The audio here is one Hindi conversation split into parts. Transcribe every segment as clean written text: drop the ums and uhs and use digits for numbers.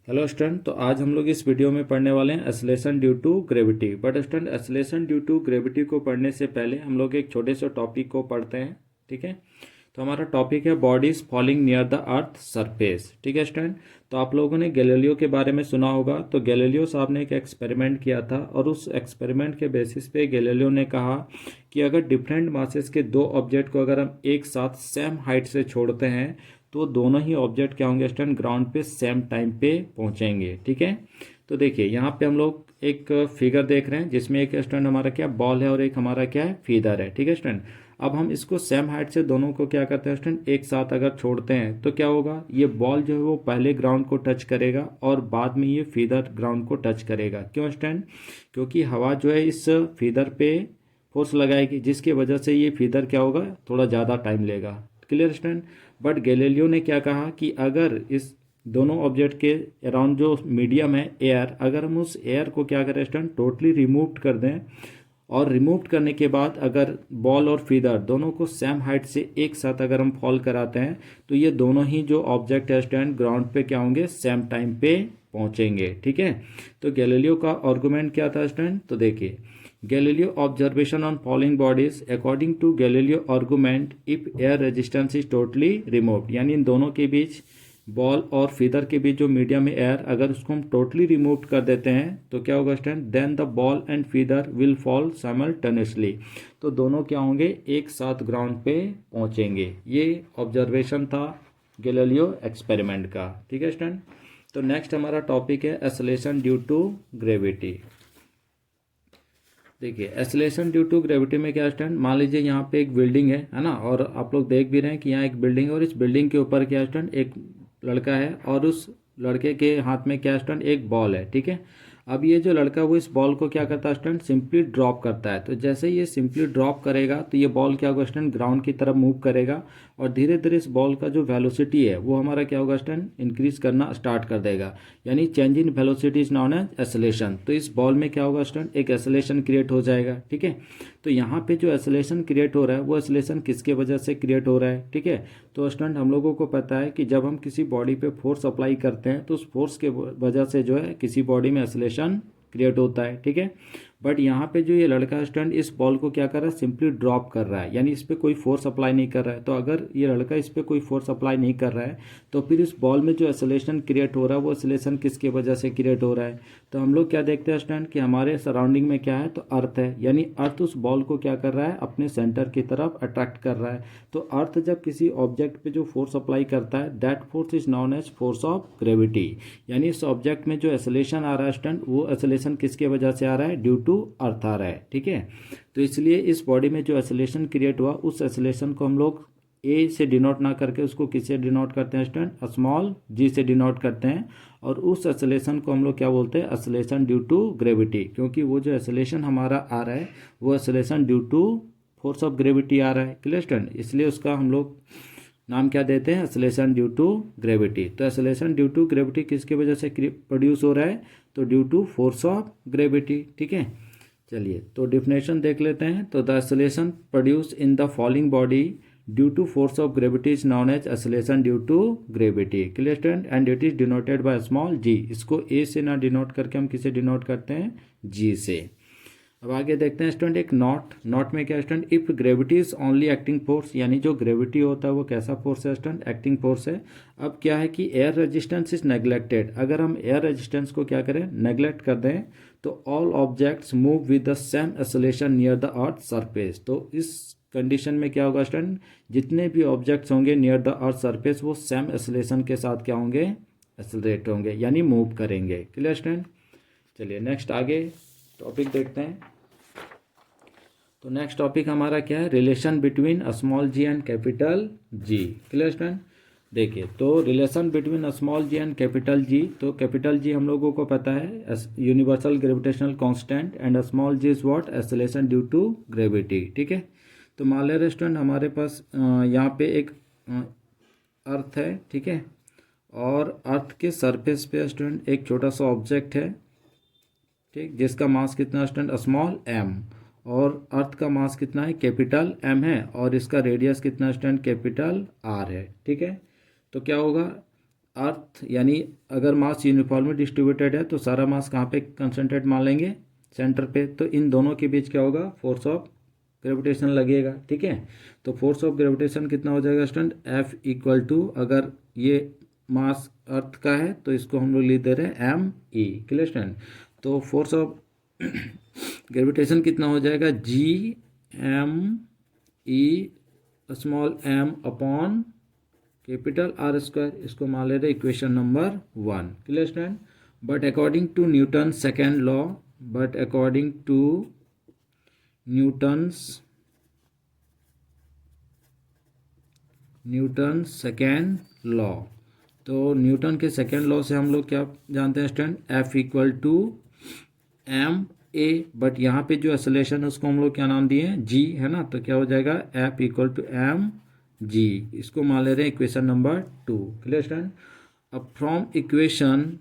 हेलो स्टूडेंट, तो आज हम लोग इस वीडियो में पढ़ने वाले हैं acceleration due to gravity. But student, acceleration due to gravity को पढ़ने से पहले हम लोग एक छोटे से टॉपिक को पढ़ते हैं। ठीक है, तो हमारा टॉपिक है bodies falling near the earth surface. ठीक है स्टूडेंट, तो आप लोगों ने गैलीलियो के बारे में सुना होगा। तो गैलीलियो साहब ने एक एक्सपेरिमेंट किया था और उस एक्सपेरिमेंट के बेसिस पे गैलीलियो ने कहा कि अगर डिफरेंट मासेस के दो ऑब्जेक्ट को अगर हम एक साथ सेम हाइट से छोड़ते हैं तो दोनों ही ऑब्जेक्ट क्या होंगे स्टूडेंट, ग्राउंड पे सेम टाइम पे पहुंचेंगे। ठीक है, तो देखिए यहाँ पे हम लोग एक फिगर देख रहे हैं जिसमें एक स्टूडेंट हमारा क्या बॉल है और एक हमारा क्या है फीदर है। ठीक है स्टूडेंट, अब हम इसको सेम हाइट से दोनों को क्या करते हैं स्टूडेंट, एक साथ अगर छोड़ते हैं तो क्या होगा, ये बॉल जो है वो पहले ग्राउंड को टच करेगा और बाद में ये फीदर ग्राउंड को टच करेगा। क्यों स्टूडेंट, क्योंकि हवा जो है इस फीदर पे फोर्स लगाएगी जिसकी वजह से ये फीदर क्या होगा, थोड़ा ज़्यादा टाइम लेगा। क्लियर स्टूडेंट, बट गैलीलियो ने क्या कहा कि अगर इस दोनों ऑब्जेक्ट के अराउंड जो मीडियम है एयर, अगर हम उस एयर को क्या करें स्टूडेंट, टोटली रिमूव कर दें और रिमूव करने के बाद अगर बॉल और फीदर दोनों को सेम हाइट से एक साथ अगर हम फॉल कराते हैं तो ये दोनों ही जो ऑब्जेक्ट है स्टूडेंट ग्राउंड पे क्या होंगे, सेम टाइम पे पहुंचेंगे। ठीक है, तो गैलीलियो का आर्गुमेंट क्या था स्टूडेंट, तो देखिए Galileo observation on falling bodies according to Galileo argument if air resistance is totally removed, यानी इन दोनों के बीच बॉल और फीदर के बीच जो मीडियम है एयर, अगर उसको हम टोटली रिमूव कर देते हैं तो क्या होगा student, then the ball and feather will fall simultaneously, तो दोनों क्या होंगे, एक साथ ग्राउंड पे पहुंचेंगे। ये ऑब्जर्वेशन था गैलीलियो एक्सपेरिमेंट का। ठीक है स्टूडेंट, तो नेक्स्ट हमारा टॉपिक है एक्सेलरेशन ड्यू टू ग्रेविटी। देखिए एक्सेलरेशन ड्यू टू ग्रेविटी में क्या स्टूडेंट, मान लीजिए यहाँ पे एक बिल्डिंग है ना, और आप लोग देख भी रहे हैं कि यहाँ एक बिल्डिंग है और इस बिल्डिंग के ऊपर क्या स्टूडेंट, एक लड़का है और उस लड़के के हाथ में क्या स्टूडेंट, एक बॉल है। ठीक है, अब ये जो लड़का वो इस बॉल को क्या करता है स्टूडेंट, सिंपली ड्रॉप करता है। तो जैसे ये सिंपली ड्रॉप करेगा तो ये बॉल क्या होगा स्टूडेंट, ग्राउंड की तरफ मूव करेगा और धीरे धीरे इस बॉल का जो वेलोसिटी है वो हमारा क्या होगा स्टूडेंट, इंक्रीज करना स्टार्ट कर देगा, यानी change in velocity is known as acceleration. तो इस बॉल में क्या होगा स्टूडेंट, एक एक्सेलरेशन क्रिएट हो जाएगा। ठीक है, तो यहाँ पे जो एक्सेलरेशन क्रिएट हो रहा है वो एक्सेलरेशन किसके वजह से क्रिएट हो रहा है। ठीक है, तो स्टूडेंट हम लोगों को पता है कि जब हम किसी बॉडी पे फोर्स अप्लाई करते हैं तो उस फोर्स के वजह से जो है किसी बॉडी में एक्सेलरेशन क्रिएट होता है। ठीक है, बट यहाँ पे जो ये लड़का स्टूडेंट इस बॉल को क्या कर रहा है, सिंपली ड्रॉप कर रहा है, यानी इस पर कोई फोर्स अप्लाई नहीं कर रहा है। तो अगर ये लड़का इस पर कोई फोर्स अप्लाई नहीं कर रहा है तो फिर इस बॉल में जो एक्सेलरेशन क्रिएट हो रहा है वो एक्सेलरेशन किसकी वजह से क्रिएट हो रहा है। तो हम लोग क्या देखते हैं स्टूडेंट कि हमारे सराउंडिंग में क्या है, तो अर्थ है, यानी अर्थ उस बॉल को क्या कर रहा है, अपने सेंटर की तरफ अट्रैक्ट कर रहा है। तो अर्थ जब किसी ऑब्जेक्ट पे जो फोर्स अप्लाई करता है that force is known as force of gravity, यानी इस ऑब्जेक्ट में जो एक्सेलरेशन आ रहा है स्टूडेंट वो एक्सेलरेशन किसके वजह से आ रहा है, ड्यू टू अर्थ आ रहा है। ठीक है, तो इसलिए इस बॉडी में जो एक्सेलरेशन क्रिएट हुआ उस एक्सेलरेशन को हम लोग ए से डिनोट ना करके उसको किससे डिनोट करते हैं स्टूडेंट, स्मॉल जी से डिनोट करते हैं, और उस एक्सेलरेशन को हम लोग क्या बोलते हैं, एक्सेलरेशन ड्यू टू ग्रेविटी, क्योंकि वो जो एक्सेलरेशन हमारा आ रहा है वो acceleration due to force of gravity आ रहा है। क्लियर स्टूडेंट, इसलिए उसका हम लोग नाम क्या देते हैं, एक्सेलरेशन ड्यू टू ग्रेविटी। तो एक्सेलरेशन ड्यू टू ग्रेविटी किसकी वजह से प्रोड्यूस हो रहा है, तो due to force of gravity. ठीक है, चलिए तो डिफिनेशन देख लेते हैं। तो the acceleration produce in the falling body due to force of gravity is known as acceleration due to gravity. Clear student, and it is denoted by small g, इसको ए से ना डिनोट करके हम किसे डिनोट करते हैं, जी से। अब आगे देखते हैं स्टूडेंट एक नॉट में क्या student, if gravity is only acting force, यानी जो ग्रेविटी होता है वो कैसा फोर्स है स्टूडेंट, एक्टिंग फोर्स है। अब क्या है कि एयर रेजिस्टेंस इज नेग्लेक्टेड, अगर हम एयर रेजिस्टेंस को क्या करें, नेग्लेक्ट कर दें तो all objects move with the same acceleration near the earth surface. तो इस कंडीशन में क्या होगा स्टूडेंट, जितने भी ऑब्जेक्ट्स होंगे नियर द अर्थ सरफेस वो सेम एक्सेलरेशन के साथ क्या होंगे, एक्सेलरेट होंगे, यानी मूव करेंगे। क्लियर स्टूडेंट, चलिए नेक्स्ट आगे टॉपिक देखते हैं। तो नेक्स्ट टॉपिक हमारा क्या है, relation between small G and capital G. Clear student, देखिए तो relation between small G and capital G, तो कैपिटल जी हम लोगों को पता है universal gravitational constant and small G is what, acceleration due to gravity. ठीक है, तो मान ले स्टूडेंट हमारे पास यहाँ पे एक अर्थ है। ठीक है, और अर्थ के सरफेस पे स्टूडेंट एक छोटा सा ऑब्जेक्ट है, ठीक, जिसका मास कितना स्टूडेंट, स्मॉल एम, और अर्थ का मास कितना है, कैपिटल एम है, और इसका रेडियस कितना स्टूडेंट, कैपिटल आर है। ठीक है, तो क्या होगा, अर्थ यानी अगर मास यूनिफॉर्मली डिस्ट्रीब्यूटेड है तो सारा मास कहाँ पे कंसंट्रेट मान लेंगे, सेंटर पे। तो इन दोनों के बीच क्या होगा, फोर्स ऑफ ग्रेविटेशन लगेगा, ठीक है। तो फोर्स ऑफ ग्रेविटेशन कितना हो जाएगा स्टूडेंट, F इक्वल टू, अगर ये मास अर्थ का है तो इसको हम लोग लिख दे रहे हैं M E, क्लियर स्टूडेंट। तो फोर्स ऑफ ग्रेविटेशन कितना हो जाएगा, GME small m upon capital R square. इसको मान ले रहे equation number 1, clear student. But according to Newton second law, but according to Newton's second law, तो न्यूटन के सेकेंड लॉ से हम लोग क्या जानते हैं student, F equal to MA, but यहाँ पे जो एक्सेलरेशन है उसको हम लोग क्या नाम दिए हैं, G, है ना। तो क्या हो जाएगा, F इक्वल टू mg, इसको मान ले रहे हैं इक्वेशन नंबर 2, क्लियर स्टूडेंट। अब फ्रॉम इक्वेशन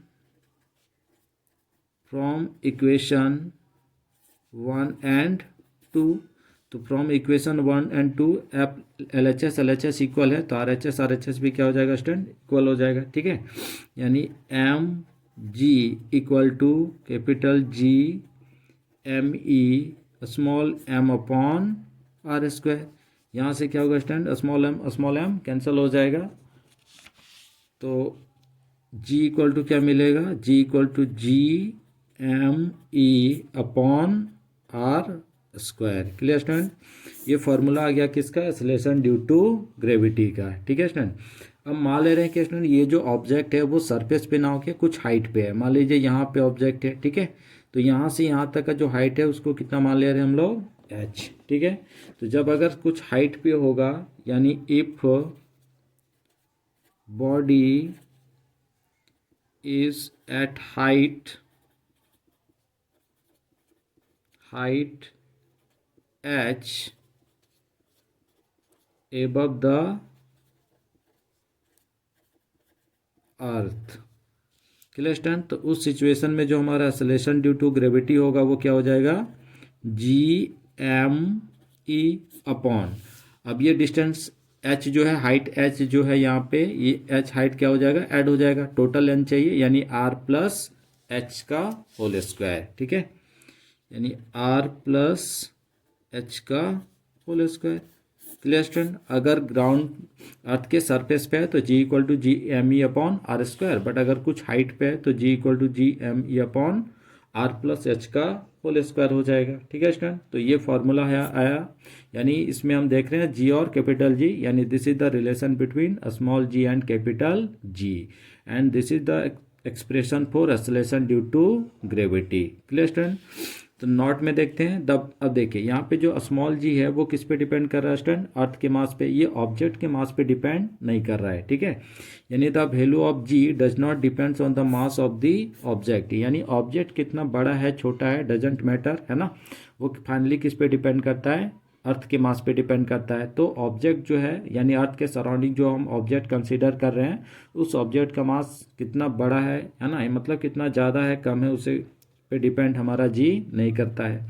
1 एंड 2, तो from equation 1 and 2 F LHS equal है, तो RHS भी क्या हो जाएगा स्टूडेंट, इक्वल हो जाएगा, ठीक है। यानी mg equal to capital GME small m upon R square. यहाँ से क्या होगा स्टूडेंट, स्मॉल m कैंसिल हो जाएगा, तो g इक्वल टू क्या मिलेगा, g equal to GME upon R square, clear student. ये फॉर्मूला आ गया किसका, एक्सेलरेशन ड्यू टू ग्रेविटी का, ठीक है स्टूडेंट। अब मान ले रहे हैं कि स्टूडेंट ये जो ऑब्जेक्ट है वो सरफेस पे ना होके कुछ हाइट पे है। मान लीजिए यहाँ पे ऑब्जेक्ट है, ठीक है। तो यहाँ से यहाँ तक का जो हाइट है उसको कितना मान ले रहे हैं हम लोग, h, ठीक है। तो जब अगर कुछ हाइट पे होगा, यानी if body is at height h above the earth, clear stand. तो उस सिचुएशन में जो हमारा एक्सेलरेशन ड्यू टू ग्रेविटी होगा वो क्या हो जाएगा, GME अपॉन, अब ये डिस्टेंस h जो है, हाइट h जो है यहाँ पे, ये h हाइट क्या हो जाएगा, ऐड हो जाएगा, टोटल लेंथ चाहिए, यानी R प्लस h का होल स्क्वायर, ठीक है। यानी R प्लस h का होल स्क्वायर, क्लियर स्टूडेंट। अगर ग्राउंड अर्थ के सरफेस पे है तो G equal to GME upon R square, but अगर कुछ हाइट पे है तो G equal to GME upon R plus H का होल स्क्वायर हो जाएगा, ठीक है स्टूडेंट। तो ये फॉर्मूला है आया, यानी इसमें हम देख रहे हैं G और कैपिटल G, यानी this is the relation between small g and capital G, and this is the expression for acceleration due to gravity, clear student. तो नोट में देखते हैं, अब देखिए यहाँ पे जो स्मॉल g है वो किस पे डिपेंड कर रहा है स्टूडेंट, अर्थ के मास पे। ये ऑब्जेक्ट के मास पे डिपेंड नहीं कर रहा है, ठीक है। यानी the value of g does not depends on the mass of the object, यानी ऑब्जेक्ट कितना बड़ा है छोटा है डजेंट मैटर, है ना। वो फाइनली किस पे डिपेंड करता है, अर्थ के मास पे डिपेंड करता है। तो ऑब्जेक्ट जो है, यानी अर्थ के सराउंडिंग जो हम ऑब्जेक्ट कंसीडर कर रहे हैं, उस ऑब्जेक्ट का मास कितना बड़ा है ना, मतलब कितना ज़्यादा है कम है, उसे पे डिपेंड हमारा जी नहीं करता है।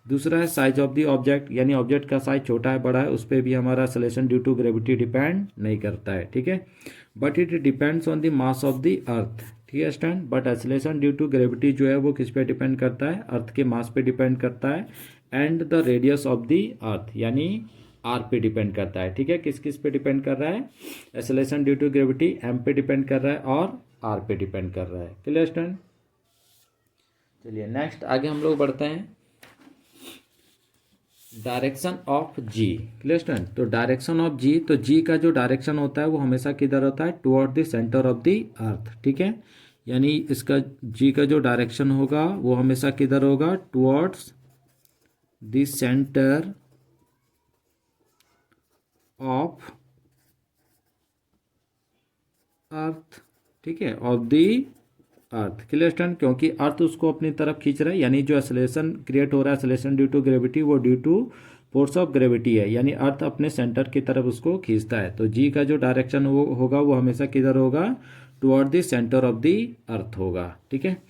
दूसरा है साइज ऑफ द ऑब्जेक्ट, यानी ऑब्जेक्ट का साइज छोटा है बड़ा है, उस पर भी हमारा acceleration due to gravity depend नहीं करता है, ठीक है। But it depends on the mass of the earth, ठीक है stand. But acceleration due to gravity जो है वो किस पे डिपेंड करता है, अर्थ के मास पे डिपेंड करता है, and the radius of the अर्थ, यानी आर पे डिपेंड करता है, ठीक है। किस किस पे डिपेंड कर रहा है, acceleration due to gravity M पे डिपेंड कर रहा है और आर पे डिपेंड कर रहा है, क्लियर स्टैंड। चलिए नेक्स्ट आगे हम लोग बढ़ते हैं, direction of G, clear student. तो डायरेक्शन ऑफ जी, तो जी का जो डायरेक्शन होता है वो हमेशा किधर होता है, toward the centre of the earth, ठीक है। यानी इसका जी का जो डायरेक्शन होगा वो हमेशा किधर होगा, towards the centre of earth, ठीक है, of the earth, clear stand. क्योंकि अर्थ उसको अपनी तरफ खींच रहा है, यानी जो एक्सेलरेशन क्रिएट हो रहा है एक्सेलरेशन ड्यू टू ग्रेविटी, वो due to force of gravity है, यानी अर्थ अपने सेंटर की तरफ उसको खींचता है। तो जी का जो डायरेक्शन होगा वो हमेशा किधर होगा, toward the centre of the earth होगा, ठीक है।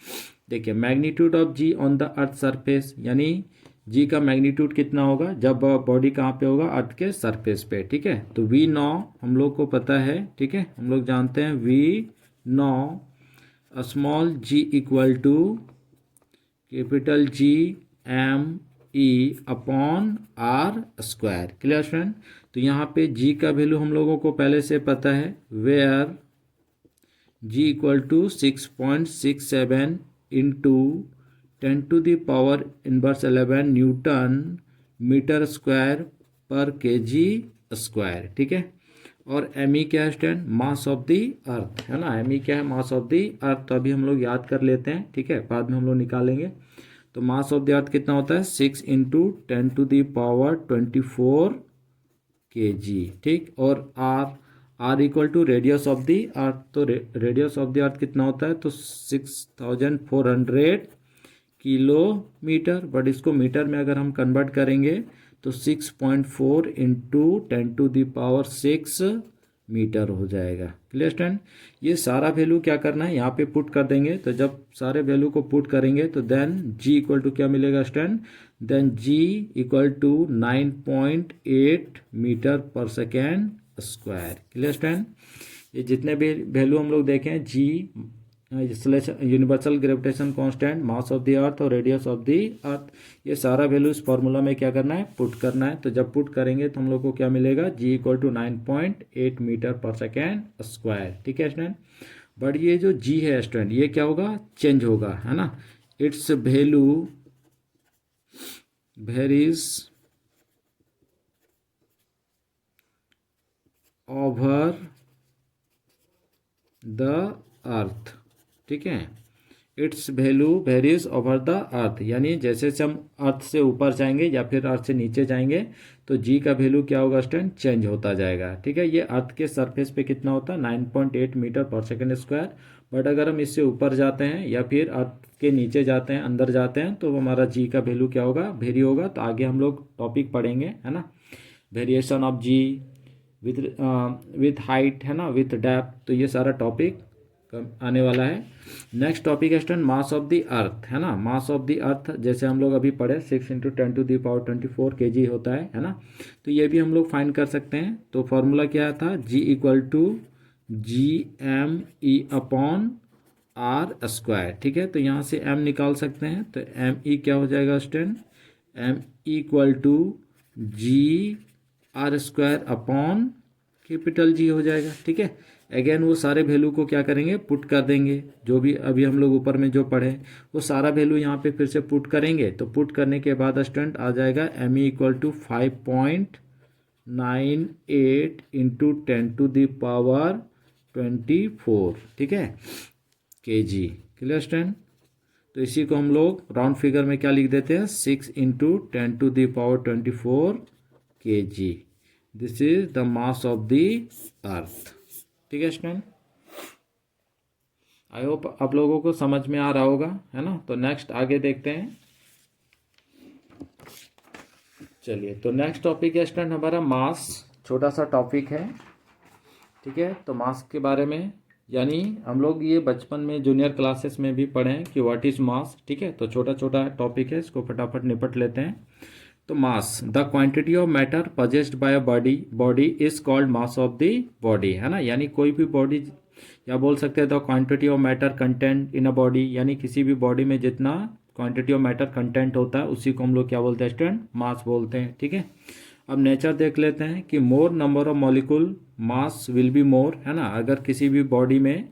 देखिए magnitude of G on the earth surface, यानी जी का मैग्नीट्यूड कितना होगा जब बॉडी कहाँ पे होगा, अर्थ के सरफेस पे, ठीक है। तो वी नौ हम लोग को पता है, ठीक है, हम लोग जानते हैं we know small g equal to capital G m e upon r square. Clear student? तो यहाँ पे g का वैल्यू हम लोगों को पहले से पता है, where g equal to 6.67 into 10⁻⁻11 newton metre square पर kg स्क्वायर। ठीक है, और एम क्या है student? Mass of the earth, है ना। एम क्या है? Mass of the earth. तो अभी हम लोग याद कर लेते हैं, ठीक है, बाद में हम लोग निकालेंगे। तो मास ऑफ द अर्थ कितना होता है? 6 इंटू 10⁻24 kg। ठीक, और R equal to radius of the earth. तो रेडियस ऑफ द अर्थ कितना होता है? तो 6400 किलोमीटर, बट इसको मीटर में अगर हम कन्वर्ट करेंगे तो 6.4 इंटू 10⁻6 मीटर हो जाएगा। Clear student? ये सारा वैल्यू क्या करना है? यहाँ पे पुट कर देंगे। तो जब सारे वैल्यू को पुट करेंगे तो देन g इक्वल टू क्या मिलेगा student? Then g equal to 9.8 metre पर सेकेंड स्क्वायर। Clear student? ये जितने भी वैल्यू हम लोग देखें, g universal gravitation constant, mass of the earth और रेडियस ऑफ द अर्थ, ये सारा वैल्यू इस फार्मूला में क्या करना है? पुट करना है। तो जब पुट करेंगे तो हम लोग को क्या मिलेगा? g इक्वल टू 9.8 मीटर पर सेकेंड स्क्वायर। ठीक है स्टूडेंट? बट ये जो g है स्टूडेंट, ये क्या होगा? चेंज होगा, है ना। It's value varies over the earth. ठीक है, it's value varies over the earth, यानी जैसे जैसे हम अर्थ से ऊपर जाएंगे या फिर अर्थ से नीचे जाएंगे तो जी का वैल्यू क्या होगा स्टूडेंट? चेंज होता जाएगा। ठीक है, ये अर्थ के सरफेस पे कितना होता है? 9.8 मीटर पर सेकेंड स्क्वायर। बट अगर हम इससे ऊपर जाते हैं या फिर अर्थ के नीचे जाते हैं, अंदर जाते हैं, तो हमारा जी का वैल्यू क्या होगा? वेरी होगा। तो आगे हम लोग टॉपिक पढ़ेंगे, है ना, variation of g with height, है ना, विथ डेप्थ। तो ये सारा टॉपिक आने वाला है। नेक्स्ट टॉपिक है student mass of the earth, है ना। मास ऑफ द अर्थ जैसे हम लोग अभी पढ़े 6 इंटू 10⁻24 kg होता है ना। तो ये भी हम लोग फाइंड कर सकते हैं। तो फॉर्मूला क्या था? g equal to GME upon R square. ठीक है, तो यहाँ से m निकाल सकते हैं। तो ME क्या हो जाएगा student? M equal to GR square upon capital G हो जाएगा। ठीक है, अगेन वो सारे वैल्यू को क्या करेंगे? पुट कर देंगे। जो भी अभी हम लोग ऊपर में जो पढ़े वो सारा वैल्यू यहाँ पे फिर से पुट करेंगे। तो पुट करने के बाद स्टूडेंट आ जाएगा ME इक्वल टू 5.98 इंटू 10⁻24। ठीक है, kg। Clear student? तो इसी को हम लोग राउंड फिगर में क्या लिख देते हैं? 6 into 10⁻24 kg। This is the mass of the earth. ठीक है स्टूडेंट, आई होप आप लोगों को समझ में आ रहा होगा, है ना। तो नेक्स्ट आगे देखते हैं। चलिए, तो नेक्स्ट टॉपिक है स्टूडेंट हमारा मास। छोटा सा टॉपिक है, ठीक है। तो मास के बारे में, यानी हम लोग ये बचपन में जूनियर क्लासेस में भी पढ़े हैं कि व्हाट इज मास। ठीक है, तो छोटा छोटा टॉपिक है, इसको फटाफट निपट लेते हैं। तो mass, the quantity of matter possessed by a body is called mass of the body, है ना। यानी कोई भी बॉडी, या बोल सकते हैं the quantity of matter content in a body, यानी किसी भी बॉडी में जितना क्वांटिटी ऑफ मैटर कंटेंट होता है उसी को हम लोग क्या बोलते हैं स्टूडेंट? मास बोलते हैं। ठीक है, अब नेचर देख लेते हैं कि मोर number of molecule mass will be more, है ना। अगर किसी भी बॉडी में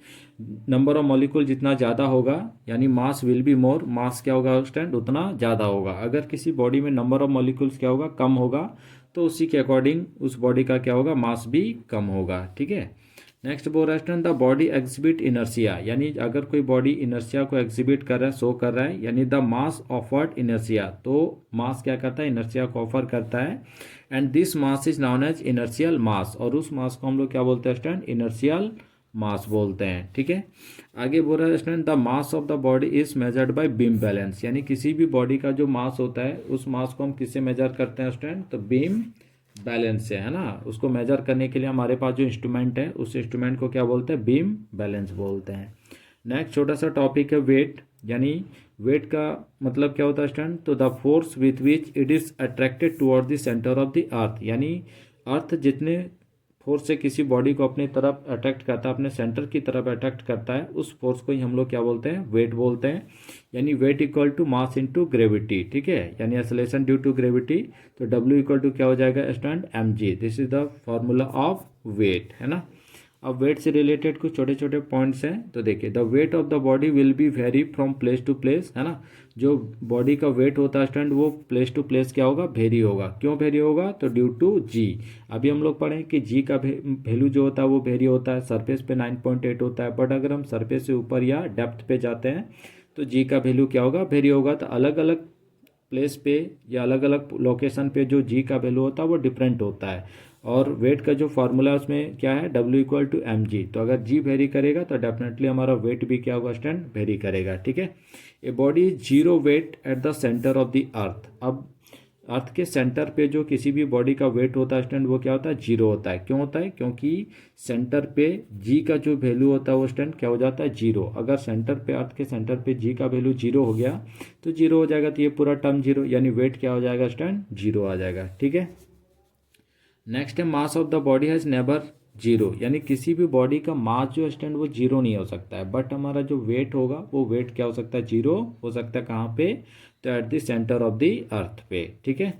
नंबर ऑफ मॉलिक्यूल जितना ज़्यादा होगा यानी मास विल बी मोर, मास क्या होगा स्टूडेंट? उतना ज़्यादा होगा। अगर किसी बॉडी में नंबर ऑफ मॉलिक्यूल्स क्या होगा? कम होगा, तो उसी के अकॉर्डिंग उस बॉडी का क्या होगा? मास भी कम होगा। ठीक है, नेक्स्ट बोल रहा है student the body exhibit inertia, यानी अगर कोई बॉडी इनर्सिया को एग्जिबिट कर रहा है, शो कर रहा है, यानी द मास ऑफर्ड इनर्सिया, तो मास क्या करता है? इनर्सिया को ऑफर करता है। And this mass is known as inertial mass, और उस मास को हम लोग क्या बोलते हैं स्टूडेंट? इनर्शियल मास बोलते हैं। ठीक है, आगे बोल रहा है student the mass of the body is measured by beam balance, यानी किसी भी बॉडी का जो मास होता है उस मास को हम किससे मेजर करते हैं स्टूडेंट? तो बीम बैलेंस से, है ना। उसको मेजर करने के लिए हमारे पास जो इंस्ट्रूमेंट है उस इंस्ट्रूमेंट को क्या बोलते हैं? बीम बैलेंस बोलते हैं। नेक्स्ट छोटा सा टॉपिक है वेट, यानी वेट का मतलब क्या होता है स्टूडेंट? तो the force with which it is attracted toward the centre of the अर्थ, यानी अर्थ जितने फोर्स से किसी बॉडी को अपनी तरफ अट्रैक्ट करता है, अपने सेंटर की तरफ अट्रैक्ट करता है, उस फोर्स को ही हम लोग क्या बोलते हैं, वेट बोलते हैं। यानी weight equal to mass into gravity, ठीक है, यानी एक्सेलरेशन ड्यू टू ग्रेविटी। तो W इक्वल टू क्या हो जाएगा student, mg। This is the formula of weight, है ना। अब वेट से रिलेटेड कुछ छोटे छोटे पॉइंट्स हैं, तो देखिए the weight of the body will be vary from place to place, है ना। जो बॉडी का वेट होता है स्टूडेंट वो प्लेस टू प्लेस क्या होगा, वेरी होगा। क्यों वेरी होगा, तो ड्यू टू जी। अभी हम लोग पढ़ें कि जी का वैल्यू जो होता है वो वेरी होता है, सरफेस पे 9.8 होता है, बट अगर हम सरफेस से ऊपर या डेप्थ पे जाते हैं तो जी का वैल्यू क्या होगा, वेरी होगा। तो अलग अलग प्लेस पे या अलग अलग लोकेशन पे जो जी का वैल्यू होता है वो डिफरेंट होता है। और वेट का जो फार्मूला है उसमें क्या है, W इक्वल टू mg। तो अगर जी वेरी करेगा तो डेफिनेटली हमारा वेट भी क्या होगा स्टूडेंट, वेरी करेगा, ठीक है। A body is zero weight at the centre of the earth. अब अर्थ के सेंटर पे जो किसी भी बॉडी का वेट होता है स्टूडेंट वो क्या होता है, जीरो होता है। क्यों होता है, क्योंकि सेंटर पे जी का जो वैल्यू होता है वो स्टूडेंट क्या हो जाता है, जीरो। अगर सेंटर पे, अर्थ के सेंटर पे जी का वैल्यू जीरो हो गया तो जीरो हो जाएगा, तो ये पूरा टर्म जीरो, यानी वेट क्या हो जाएगा स्टूडेंट, जीरो आ जाएगा, ठीक है। नेक्स्ट है mass of the body has never zero, यानी किसी भी बॉडी का मास जो स्टूडेंट वो जीरो नहीं हो सकता है, बट हमारा जो वेट होगा वो वेट क्या हो सकता है, जीरो हो सकता है। कहाँ पे, तो eight the centre of the अर्थ पे, ठीक है।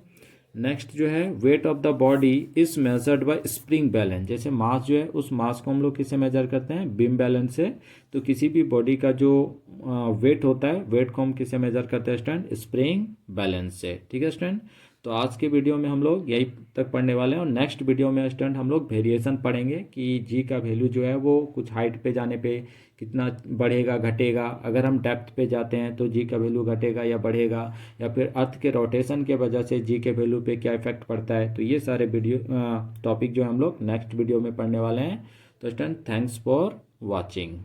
नेक्स्ट जो है wait of the body is measured by spring balance. जैसे मास जो है उस मास को हम लोग किससे मेजर करते हैं, बीम बैलेंस से। तो किसी भी बॉडी का जो वेट होता है, वेट को हम किससे मेजर करते हैं स्टूडेंट, स्प्रिंग बैलेंस से, ठीक है स्टूडेंट। तो आज के वीडियो में हम लोग यही तक पढ़ने वाले हैं, और नेक्स्ट वीडियो में स्टूडेंट हम लोग वेरिएशन पढ़ेंगे कि जी का वैल्यू जो है वो कुछ हाइट पे जाने पे कितना बढ़ेगा घटेगा। अगर हम डेप्थ पे जाते हैं तो जी का वैल्यू घटेगा या बढ़ेगा, या फिर अर्थ के रोटेशन के वजह से जी के वैल्यू पे क्या इफेक्ट पड़ता है। तो ये सारे वीडियो टॉपिक जो हम लोग नेक्स्ट वीडियो में पढ़ने वाले हैं। तो स्टूडेंट थैंक्स फॉर वॉचिंग।